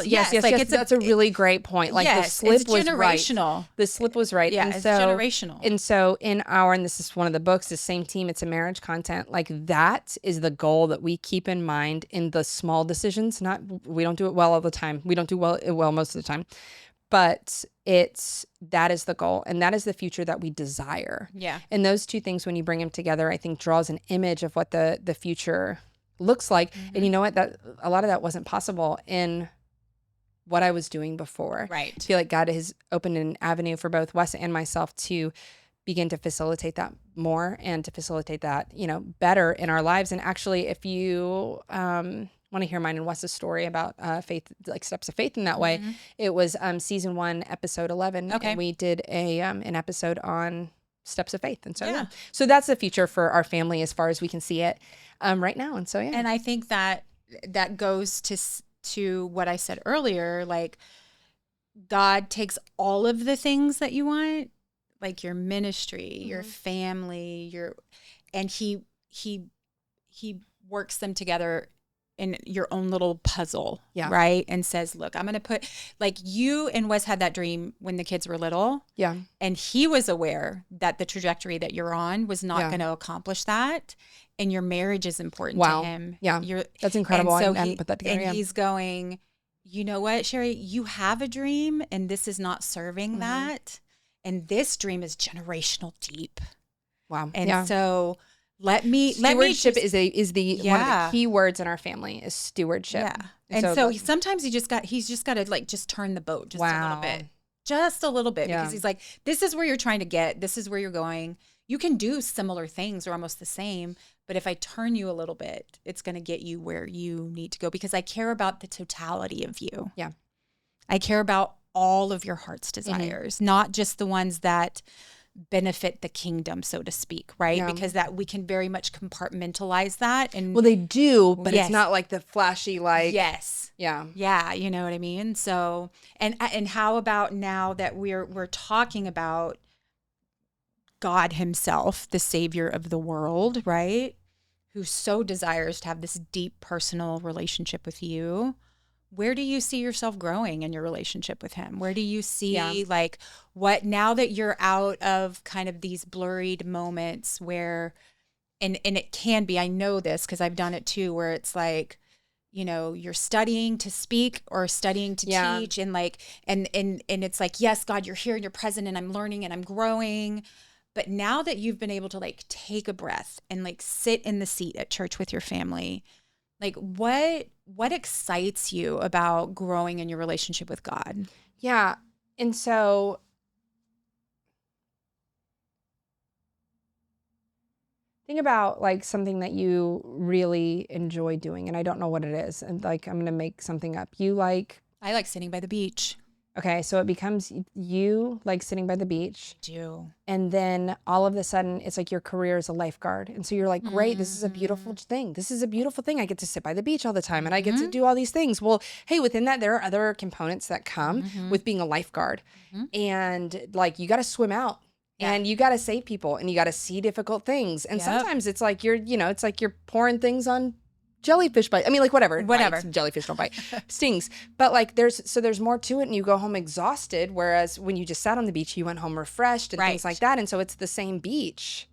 Yes. Like that's a really great point. Like the slip was generational. Right. The slip was right. Yeah, it's generational. And so and this is one of the books, the same team, it's a marriage content. Like that is the goal that we keep in mind in the small decisions. We don't do it well all the time. We don't do well most of the time. But that is the goal, and that is the future that we desire. Yeah. And those two things, when you bring them together, I think draws an image of what the future looks like. Mm-hmm. And you know what? That a lot of that wasn't possible in what I was doing before. Right. I feel like God has opened an avenue for both Wes and myself to begin to facilitate that more and to facilitate that, better in our lives. And actually, if you want to hear mine and Wes's story about faith, like steps of faith in that way, it was season 1, episode 11. Okay. And we did an episode on steps of faith. And so, so that's the future for our family as far as we can see it right now. And so, And I think that goes to what I said earlier, like God takes all of the things that you want, like your ministry, your family, and he works them together in your own little puzzle, right? And says, look, I'm going to put, like, you and Wes had that dream when the kids were little. Yeah. And he was aware that the trajectory that you're on was not going to accomplish that. And your marriage is important to him. Yeah. That's incredible. And so I hadn't put that together. And he's going, you know what, Sherri, you have a dream and this is not serving that. And this dream is generational deep. Wow. And so stewardship is one of the key words in our family is stewardship. Yeah. And so sometimes he's just got to like just turn the boat just a little bit because he's like, this is where you're trying to get, this is where you're going. You can do similar things or almost the same, but if I turn you a little bit, it's going to get you where you need to go because I care about the totality of you. Yeah. I care about all of your heart's desires, not just the ones that benefit the kingdom, so to speak, right? Because that we can very much compartmentalize that. And well, they do, but it's not like the flashy, like yeah, you know what I mean. So, and how about now that we're talking about God Himself, the Savior of the world, right? Who so desires to have this deep personal relationship with you. Where do you see yourself growing in your relationship with Him? Where do you see like what, now that you're out of kind of these blurred moments where, and it can be, I know this because I've done it too, where it's like, you know, you're studying to speak or studying to teach and like, and it's like, yes, God, you're here and you're present and I'm learning and I'm growing. But now that you've been able to like take a breath and like sit in the seat at church with your family, like what excites you about growing in your relationship with God? Yeah. And so think about like something that you really enjoy doing. And I don't know what it is. And like, I'm going to make something up. I like sitting by the beach. Okay, so it becomes you like sitting by the beach. I do. And then all of a sudden, it's like your career as a lifeguard. And so you're like, great, this is a beautiful thing. This is a beautiful thing. I get to sit by the beach all the time and I get to do all these things. Well, hey, within that, there are other components that come with being a lifeguard. And like, you got to swim out. And you got to save people and you got to see difficult things. And sometimes it's like it's like you're pouring things on jellyfish bite. I mean, like whatever. Bites. Jellyfish don't bite. Stings. But like there's more to it and you go home exhausted. Whereas when you just sat on the beach, you went home refreshed and things like that. And so it's the same beach.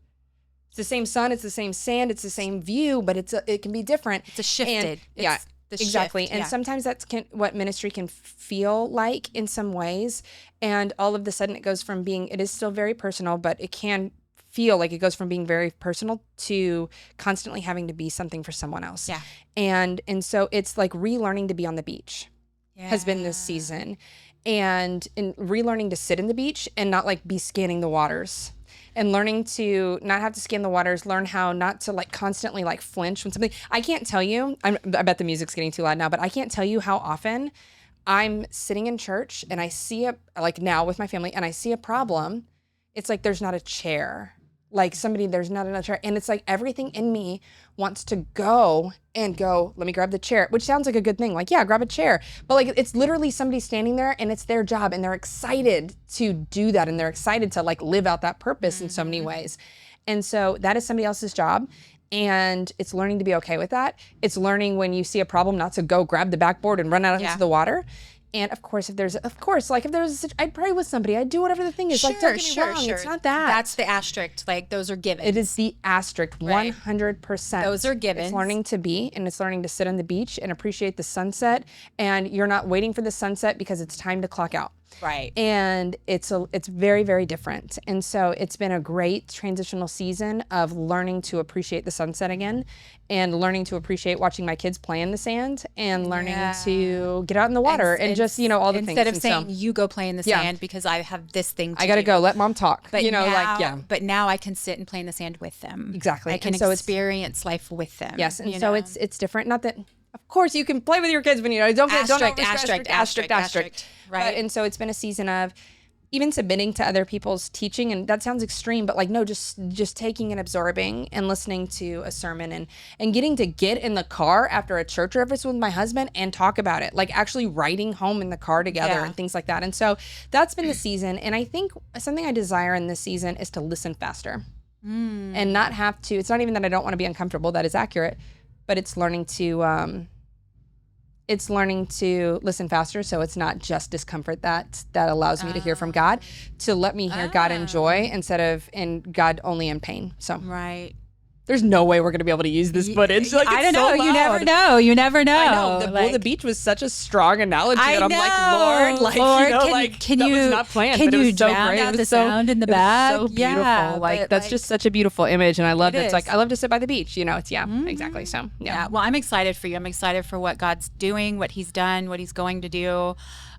It's the same sun. It's the same sand. It's the same view, but it can be different. It's a shifted. Exactly. And sometimes that's what ministry can feel like in some ways. And all of a sudden it goes from it is still very personal, but it can feel like it goes from being very personal to constantly having to be something for someone else. Yeah. And so it's like relearning to be on the beach has been this season. And in relearning to sit in the beach and not like be scanning the waters. And learning to not have to scan the waters, learn how not to like constantly like flinch when something, I can't tell you, I bet the music's getting too loud now, but I can't tell you how often I'm sitting in church and I see like now with my family and I see a problem. It's like, there's not a chair. Like there's not another chair. And it's like everything in me wants to go, let me grab the chair, which sounds like a good thing. Like, yeah, grab a chair. But like, it's literally somebody standing there and it's their job and they're excited to do that. And they're excited to like live out that purpose in so many ways. And so that is somebody else's job. And it's learning to be okay with that. It's learning when you see a problem, not to go grab the backboard and run out into the water. And of course, if there's I'd pray with somebody. I'd do whatever the thing is. Like, don't get me wrong. It's not that. That's the asterisk. Like, those are given. It is the asterisk, 100%. Those are given. It's learning to be, and it's learning to sit on the beach and appreciate the sunset. And you're not waiting for the sunset because it's time to clock out. Right. And it's very, very different. And so it's been a great transitional season of learning to appreciate the sunset again and learning to appreciate watching my kids play in the sand and learning to get out in the water and just, all the things. Instead of saying, you go play in the sand because I have this thing to I got to go. Let mom talk. But But now I can sit and play in the sand with them. Exactly. I can experience life with them. Yes. And so it's different. Not that Of course, you can play with your kids, but don't asterisk, right? And so it's been a season of even submitting to other people's teaching, and that sounds extreme, but like, no, just taking and absorbing and listening to a sermon and getting to get in the car after a church service with my husband and talk about it, like actually riding home in the car together and things like that. And so that's been the season. And I think something I desire in this season is to listen faster and not have to, it's not even that I don't want to be uncomfortable, that is accurate, but it's learning to listen faster, so it's not just discomfort that allows me to hear from God, to let me hear God in joy instead of in God only in pain. So there's no way we're going to be able to use this footage. Like, I don't know. So You never know. You never know. I know. The beach was such a strong analogy. And I'm like, Lord, can you, was not planned. Can but it you was so drown great. out the sound in the back? So beautiful. Yeah, That's just such a beautiful image. And I love it. It's like, I love to sit by the beach. It's, exactly. So, yeah. Well, I'm excited for you. I'm excited for what God's doing, what he's done, what he's going to do.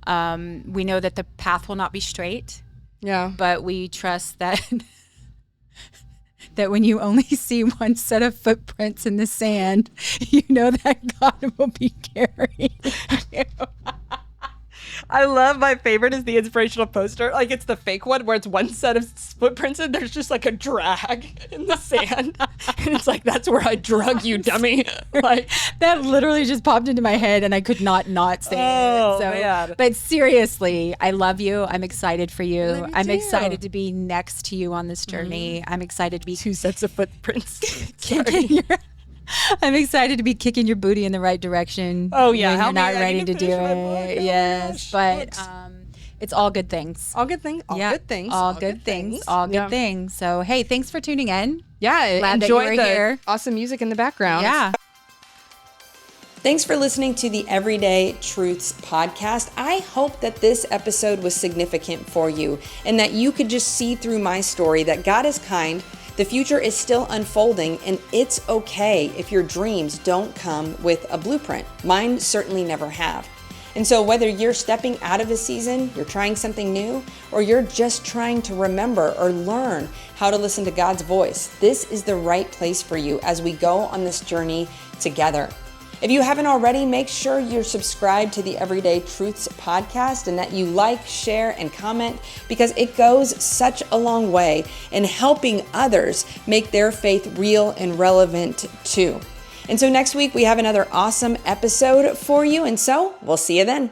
We know that the path will not be straight. Yeah. But we trust that that when you only see one set of footprints in the sand, you know that God will be carrying you. I love, my favorite is the inspirational poster. Like, it's the fake one where it's one set of footprints and there's just like a drag in the sand. And it's like, that's where I drug you, dummy. Like, that literally just popped into my head and I could not say it. So, man. But seriously, I love you. I'm excited for you. I'm too. excited to be next to you on this journey. I'm excited to be two sets of footprints. I'm excited to be kicking your booty in the right direction. Oh yeah, when you're not ready to do it. Yes, but it's all good things. All good things. All good things. All good things. All good things. So hey, thanks for tuning in. Yeah, glad enjoy that you were the here. Awesome music in the background. Yeah. Thanks for listening to the Everyday Truths podcast. I hope that this episode was significant for you and that you could just see through my story that God is kind. The future is still unfolding, and it's okay if your dreams don't come with a blueprint. Mine certainly never have. And so whether you're stepping out of a season, you're trying something new, or you're just trying to remember or learn how to listen to God's voice, this is the right place for you as we go on this journey together. If you haven't already, make sure you're subscribed to the Everyday Truths podcast and that you like, share, and comment, because it goes such a long way in helping others make their faith real and relevant too. And so next week we have another awesome episode for you, and so we'll see you then.